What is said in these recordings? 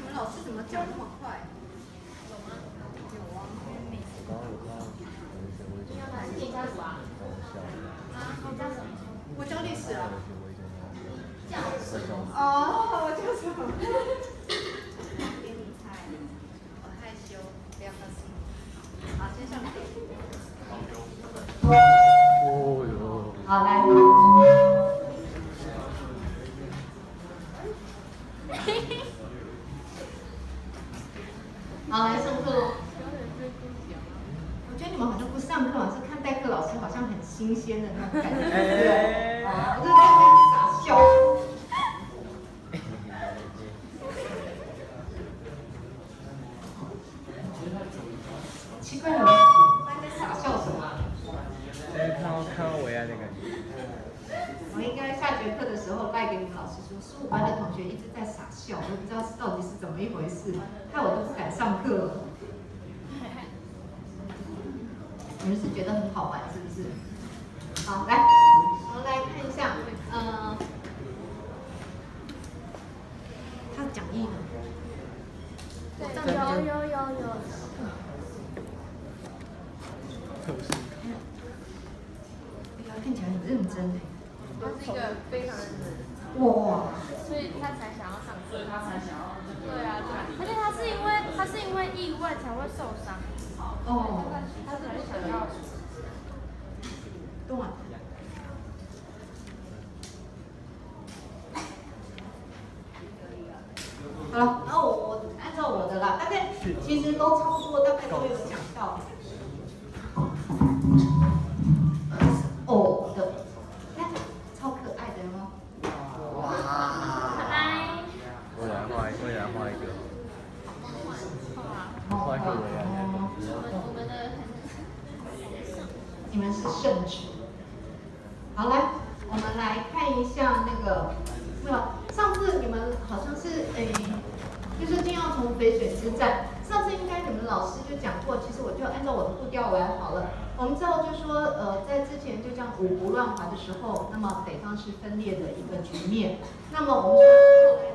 们老师怎么教那么快？有吗？有啊。你要拿自己教什么啊？你教什么？我教历史啊。教什么？哦，我教什么？给你猜，我害羞，2个字。好，先上课。哦哟。好，来。好，来上课喽。我觉得你们好像不上课，是看代课老师好像很新鲜的那种感觉。哦，我就在那边傻笑。奇怪了，他在傻笑什么？看到维安的感觉。我应该下节课的时候赖给你们老师说，15班的同学一直在傻笑，我不知道到底是怎么一回事，害我都不敢上课了。你们是觉得很好玩是不是？好，来，我们来看一下，他讲义呢？有。看起来很认真哎。他是一个非常认真。哇。所以他才想要上课。对啊，而且他是因为意外才会受伤。哦。他才想要。动啊。好了，然后我按照我的啦，大概其实都差不多，大概都有讲到。哦的，看超可爱的吗？哇！可爱。我来画一个。画一个维安。我们的你们是圣旨。好，来，我们来看一下那个，上次你们好像是就是今天要从淝水之战。上次应该你们老师就讲过，其实我就按照我的步调来好了。我们知道就说在之前就这样五胡乱华的时候，那么北方是分裂的一个局面。那么我们说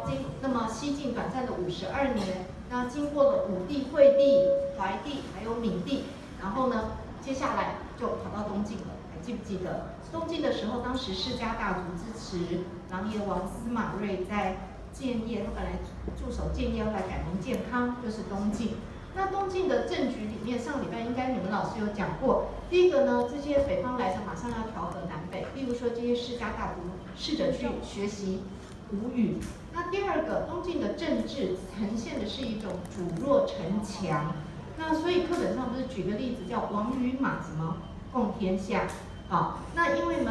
后来那么西晋短暂的52年，那经过了武帝、惠帝、怀帝还有闵帝，然后呢，接下来就跑到东晋了。还记不记得东晋的时候，当时世家大族支持琅琊王司马睿在建业，他本来驻守建业，后来改名建康，就是东晋。那东晋的政局里面，上礼拜应该你们老师有讲过。第一个呢，这些北方来的马上要调和南北，例如说这些世家大族试着去学习吴语。那第二个，东晋的政治呈现的是一种主弱城强。那所以课本上不是举个例子叫王与马什么共天下？好，那因为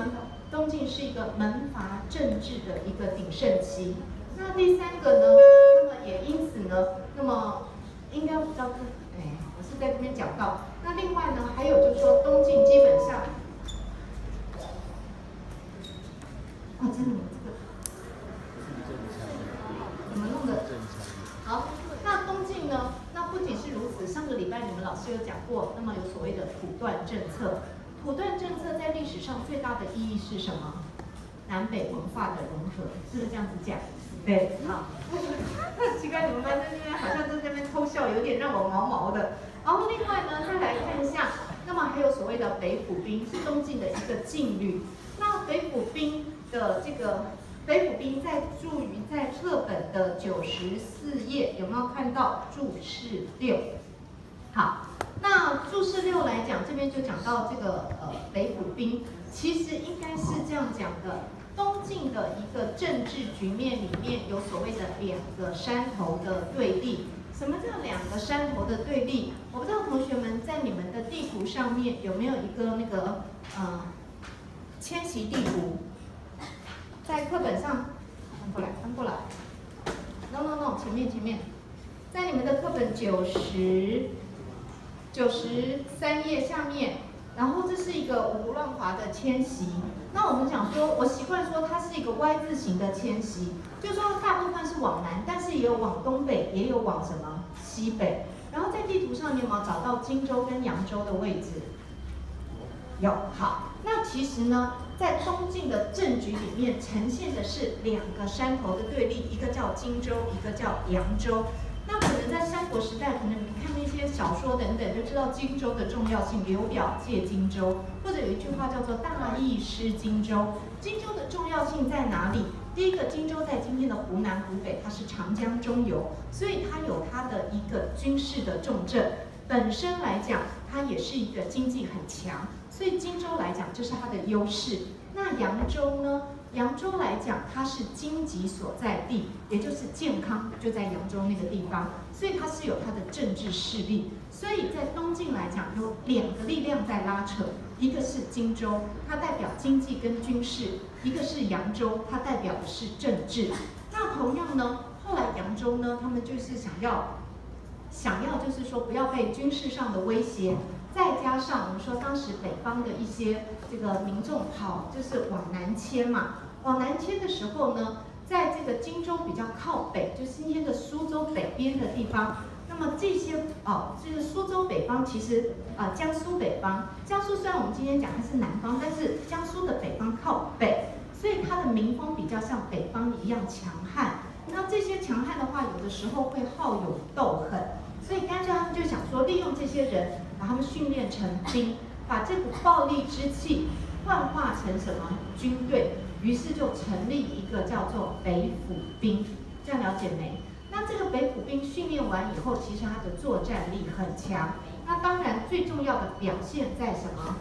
东晋是一个门阀政治的一个鼎盛期。那第三个呢，那么也因此呢，那么应该不知道我是在这边讲到。那另外呢，还有就是说东晋基本上，真的这个怎么弄的？好，那东晋呢，那不仅是如此，上个礼拜你们老师有讲过，那么有所谓的土断政策。土断政策在历史上最大的意义是什么？南北文化的融合，是不是这样子讲？对，好。奇怪，你们班在那边好像在那边偷笑，有点让我毛毛的。然后另外呢，再来看一下，那么还有所谓的北府兵，是东晋的一个禁律。那北府兵的这个北府兵在注于在课本的94页，有没有看到注释6？好，那注释6来讲，这边就讲到这个北府兵，其实应该是这样讲的。东晋的一个政治局面里面有所谓的2个山头的对立。什么叫2个山头的对立？我不知道同学们在你们的地图上面有没有一个那个迁徙地图？在课本上翻过来 ，no， 前面，在你们的课本93页下面。然后这是一个五胡乱华的迁徙。那我们讲说，我习惯说它是一个 Y 字形的迁徙，就是说大部分是往南，但是也有往东北，也有往什么西北。然后在地图上，你有没有找到荆州跟扬州的位置？有。好，那其实呢，在东晋的政局里面呈现的是2个山头的对立，一个叫荆州，一个叫扬州。能在三国时代，可能你看那些小说等等，就知道荆州的重要性。刘表借荆州，或者有一句话叫做大意失荆州。荆州的重要性在哪里？第一个，荆州在今天的湖南、湖北，它是长江中游，所以它有它的一个军事的重镇。本身来讲，它也是一个经济很强，所以荆州来讲，这是它的优势。那扬州呢？扬州来讲，它是经济所在地，也就是健康就在扬州那个地方，所以它是有它的政治势力。所以在东晋来讲，有两个力量在拉扯，一个是荆州，它代表经济跟军事；一个是扬州，它代表的是政治。那同样呢，后来扬州呢，他们就是想要就是说不要被军事上的威胁。再加上我们说，当时北方的一些这个民众就是往南迁嘛，往南迁的时候呢，在这个荆州比较靠北，就今天的苏州北边的地方。那么这些这个苏州北方，其实江苏北方，江苏虽然我们今天讲它是南方，但是江苏的北方靠北，所以它的民风比较像北方一样强悍。那这些强悍的话，有的时候会好勇斗狠，所以干脆他们就想说，利用这些人。把他们训练成兵，把这股暴力之气幻化成什么军队，于是就成立一个叫做北府兵，这样了解没？那这个北府兵训练完以后，其实它的作战力很强。那当然最重要的表现在什么？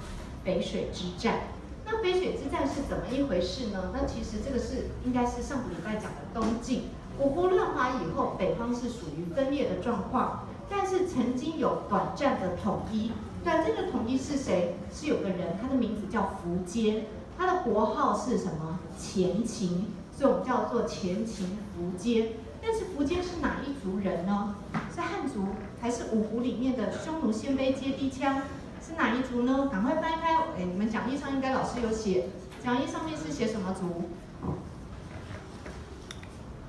淝水之战。那淝水之战是怎么一回事呢？那其实这个应该是上个礼拜讲的东晋五胡乱华以后，北方是属于分裂的状况。但是曾经有短暂的统一，短暂的统一是谁？是有个人，他的名字叫苻坚，他的国号是什么？前秦，所以我们叫做前秦苻坚。但是苻坚是哪一族人呢？是汉族还是五胡里面的匈奴、鲜卑、接地羌？是哪一族呢？赶快翻开，你们讲义上应该老师有写，讲义上面是写什么族？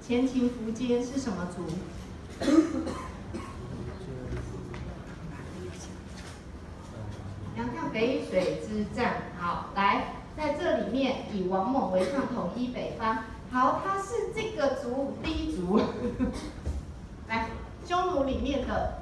前秦苻坚是什么族？你看淝水之战，好，来，在这里面以王猛为上，统一北方。好，他是这个族第一族，来，匈奴里面的，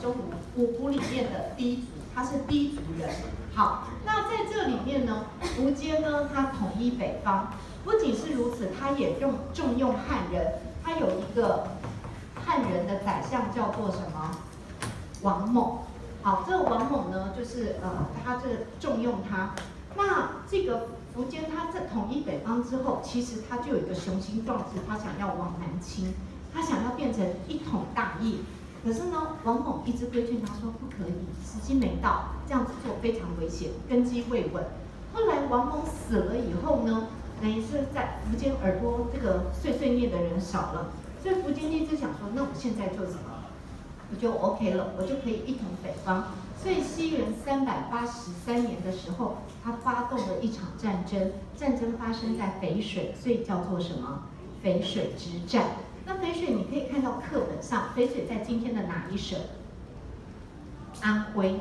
匈奴五胡里面的第一族，他是第一族人。好，那在这里面呢，苻坚呢，他统一北方，不仅是如此，他也重用汉人，他有一个汉人的宰相叫做什么？王猛。好，这个王猛呢，就是他这重用他。那这个苻坚他在统一北方之后，其实他就有一个雄心壮志，他想要往南侵，他想要变成一统大业。可是呢，王猛一直规劝他说不可以，时机没到，这样子做非常危险，根基未稳。后来王猛死了以后呢，等于是在苻坚耳朵这个碎碎念的人少了，所以苻坚一直想说，那我现在就什么？我就 OK 了，我就可以一统北方。所以西元383年的时候，他发动了一场战争，战争发生在淝水，所以叫做什么？淝水之战。那淝水你可以看到课本上，淝水在今天的哪一省？安徽，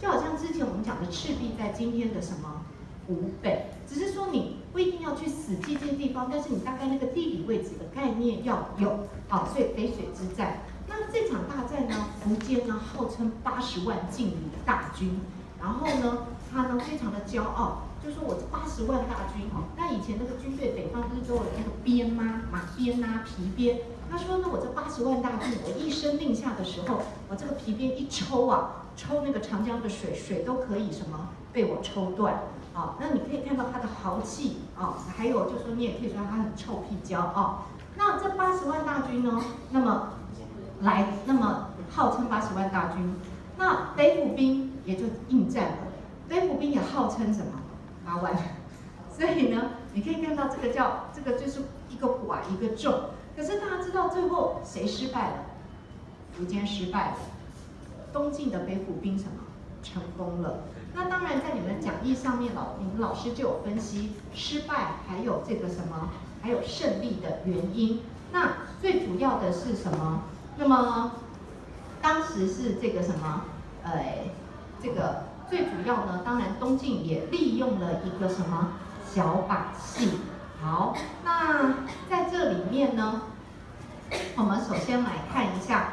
就好像之前我们讲的赤壁在今天的什么？湖北。只是说你不一定要去死记这些地方，但是你大概那个地理位置的概念要有。好，所以淝水之战。那这场大战呢，苻坚呢号称80万劲旅大军，然后呢，他呢非常的骄傲，就说我这80万大军哦，那以前那个军队北方不是都有那个鞭吗？马鞭啊，皮鞭。他说呢，我这80万大军，我一声令下的时候，我这个皮鞭一抽啊，抽那个长江的水，水都可以什么被我抽断。啊，那你可以看到他的豪气啊，还有就说你也可以说他很臭屁骄傲。那这80万大军呢，那么号称80万大军，那北府兵也就应战了。北府兵也号称什么8万，所以呢，你可以看到这个就是一个寡一个众。可是大家知道最后谁失败了？苻坚失败了，东晋的北府兵什么成功了？那当然在你们讲义上面你们老师就有分析失败，还有这个什么，还有胜利的原因。那最主要的是什么？那么当时是这个什么，这个最主要呢，当然东晋也利用了一个什么小把戏。好，那在这里面呢，我们首先来看一下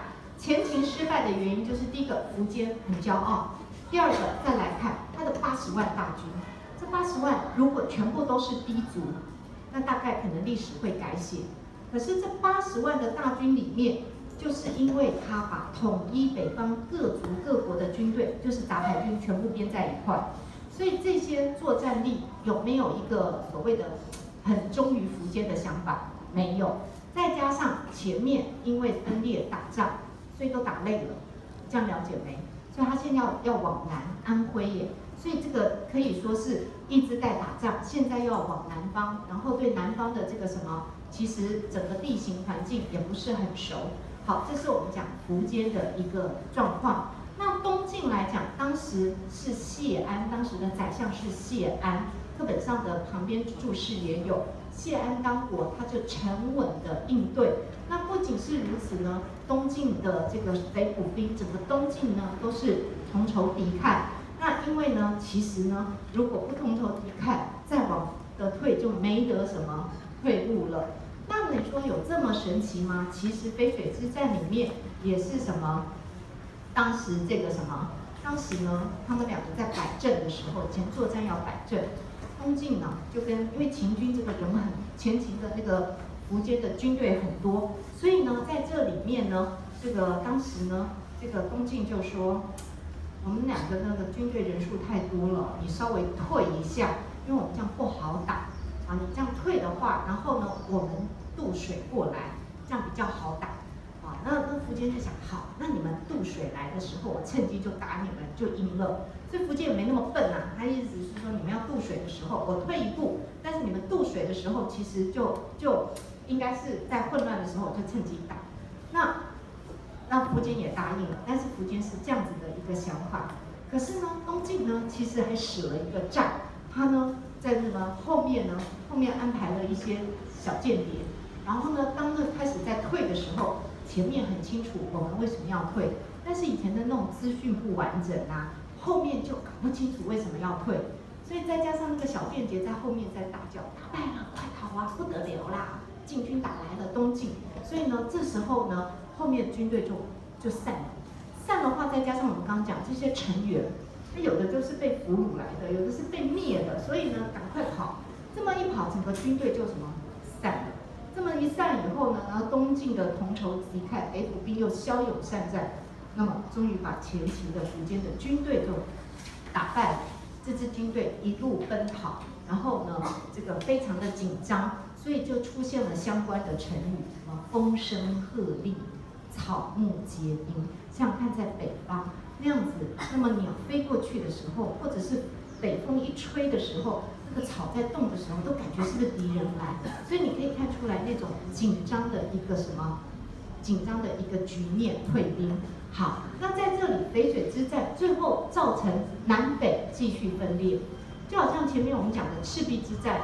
失败的原因就是第一个，苻坚很骄傲；第二个，再来看他的80万大军，这80万如果全部都是氐族，那大概可能历史会改写。可是这80万的大军里面，就是因为他把统一北方各族各国的军队，就是杂牌军全部编在一块，所以这些作战力有没有一个所谓的很忠于苻坚的想法？没有。再加上前面因为分裂打仗，所以都打累了，这样了解没？所以他现在要往南安徽耶，所以这个可以说是一直在打仗，现在要往南方，然后对南方的这个什么，其实整个地形环境也不是很熟。好，这是我们讲苻坚的一个状况。那东晋来讲，当时是谢安，当时的宰相是谢安，课本上的旁边注释也有。谢安当国，他就沉稳的应对。那不仅是如此呢，东晋的这个北府兵，整个东晋呢都是同仇敌忾。那因为呢，其实呢，如果不同仇敌忾，再往的退就没得什么退路了。那你说有这么神奇吗？其实淝水之战里面也是什么？当时这个什么？当时呢，他们两个在摆阵的时候，前作战要摆阵。东晋呢，就跟因为秦军这个人很前秦的那个苻坚的军队很多，所以呢，在这里面呢，这个当时呢，这个东晋就说，我们两个那个军队人数太多了，你稍微退一下，因为我们这样不好打啊。你这样退的话，然后呢，我们渡水过来，这样比较好打啊。那苻坚就想，好，那你们渡水来的时候，我趁机就打你们，就赢了。所以苻坚也没那么笨啊，他意思是说，你们要渡水的时候，我退一步，但是你们渡水的时候，其实就应该是在混乱的时候，我就趁机打。那苻坚也答应了，但是苻坚是这样子的一个想法。可是呢，东晋呢，其实还使了一个诈，他呢在那个后面安排了一些小间谍，然后呢，当开始在退的时候，前面很清楚我们为什么要退，但是以前的那种资讯不完整啊。后面就搞不清楚为什么要退，所以再加上那个小间谍在后面在大叫，打败了，快逃啊，不得了啦！晋军打来了东晋，所以呢，这时候呢，后面的军队就散了。散的话，再加上我们刚刚讲这些成员，那有的就是被俘虏来的，有的是被灭的，所以呢，赶快跑。这么一跑，整个军队就什么散了。这么一散以后呢，然后东晋的同仇敌忾，北府兵又骁勇善战。那么，终于把前秦的苻坚的军队就打败了。这支军队一路奔跑，然后呢，这个非常的紧张，所以就出现了相关的成语，什么风声鹤唳、草木皆兵。像看在北方那样子，那么鸟飞过去的时候，或者是北风一吹的时候，那个草在动的时候，都感觉是不是敌人来？所以你可以看出来那种紧张的一个什么？紧张的一个局面，退兵。好，那在这里淝水之战最后造成南北继续分裂，就好像前面我们讲的赤壁之战，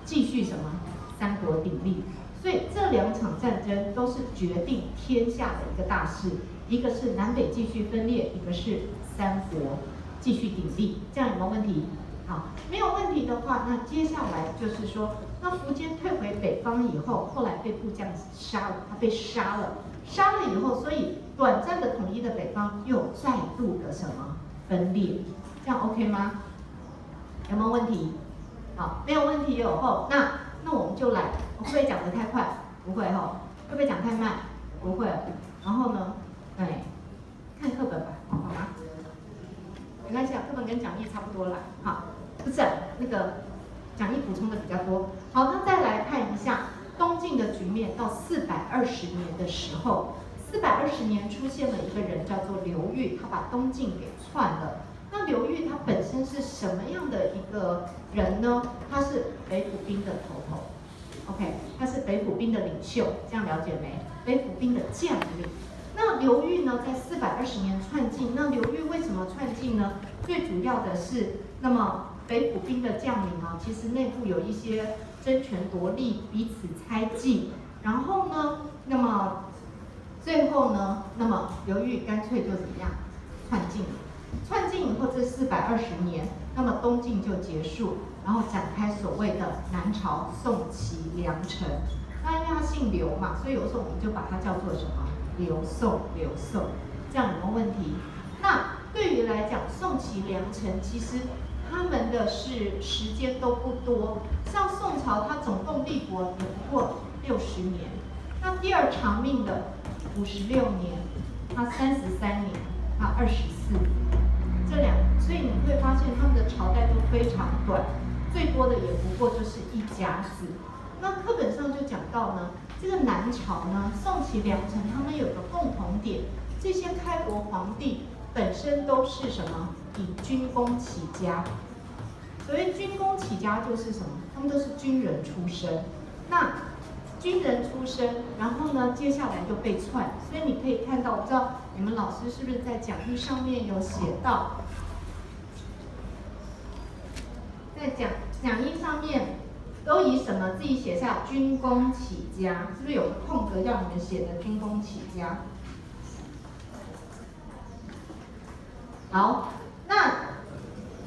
继续什么三国鼎立，所以这两场战争都是决定天下的一个大事，一个是南北继续分裂，一个是三国继续鼎立，这样有没有问题？好，没有问题的话，那接下来就是说，那苻坚退回北方以后，后来被部将杀了，他被杀了，杀了以后，所以短暂的统一的北方又再度的什么分裂，这样 OK 吗？有没有问题？好，没有问题以后，那我们就来，我会不会讲得太快？不会哈，会不会讲太慢？不会。然后呢，看课本吧，好吗？没关系啊，课本跟讲义差不多啦。好，不是那个讲义补充的比较多。好，那再来看一下东晋的局面，到420年的时候，420年出现了一个人叫做刘裕，他把东晋给篡了。那刘裕他本身是什么样的一个人呢？他是北府兵的头，OK， 他是北府兵的领袖，这样了解没？北府兵的将领。那刘裕呢，在420年篡晋。那刘裕为什么篡晋呢？最主要的是，那么北府兵的将领啊，其实内部有一些争权夺利、彼此猜忌。然后呢，那么最后呢，那么刘裕干脆就怎么样，篡晋了。篡晋以后，这420年，那么东晋就结束，然后展开所谓的南朝宋齐梁陈。那因为他姓刘嘛，所以有时候我们就把它叫做什么？刘宋。这样有没有问题？那对于来讲，宋齐梁陈其实他们的时间都不多，像宋朝，它总共立国也不过60年，那第二长命的56年，他33年，他24，所以你会发现他们的朝代都非常短，最多的也不过就是一甲子。那课本上就讲到呢，这个南朝呢，宋齐梁陈他们有个共同点，这些开国皇帝本身都是什么？以军功起家。所谓军功起家就是什么？他们都是军人出身。那军人出身，然后呢，接下来就被篡。所以你可以看到，我不知道你们老师是不是在讲义上面有写到，在讲义上面都以什么自己写下军功起家，是不是有个空格要你们写的军功起家？好，那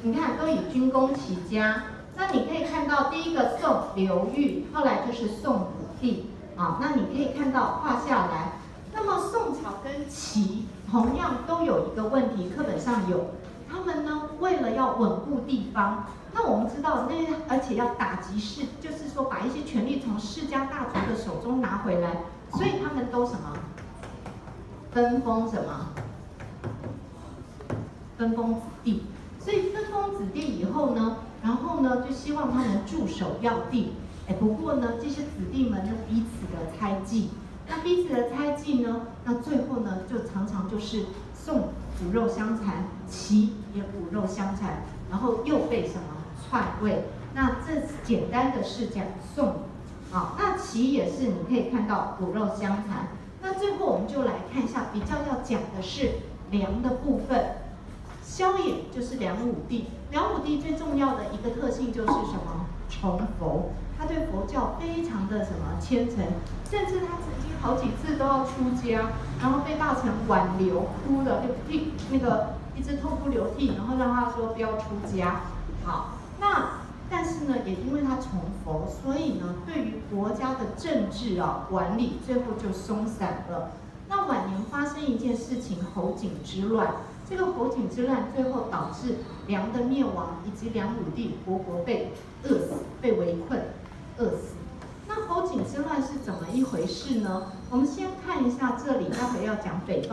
你看都以军功起家，那你可以看到第一个宋刘裕，后来就是宋武帝啊。那你可以看到画下来，那么宋朝跟齐同样都有一个问题，课本上有，他们呢为了要稳固地方，那我们知道而且要打击就是说把一些权力从世家大族的手中拿回来，所以他们都什么分封什么？分封子弟，所以分封子弟以后呢，然后呢就希望他们驻守要地。不过呢，这些子弟们呢彼此的猜忌，那彼此的猜忌呢，那最后呢就常常就是宋骨肉相残，齐也骨肉相残，然后又被什么篡位。那这简单的是讲宋，那齐也是你可以看到骨肉相残。那最后我们就来看一下，比较要讲的是梁的部分。萧衍就是梁武帝，梁武帝最重要的一个特性就是什么？崇佛，他对佛教非常的什么虔诚，甚至他曾经好几次都要出家，然后被大臣挽留，哭了，一直痛哭流涕，然后让他说不要出家。好，但是呢，也因为他崇佛，所以呢，对于国家的政治管理，最后就松散了。那晚年发生一件事情，侯景之乱。这个侯景之乱最后导致梁的灭亡，以及梁武帝活活被饿死，被围困，饿死。那侯景之乱是怎么一回事呢？我们先看一下这里，待会要讲北方。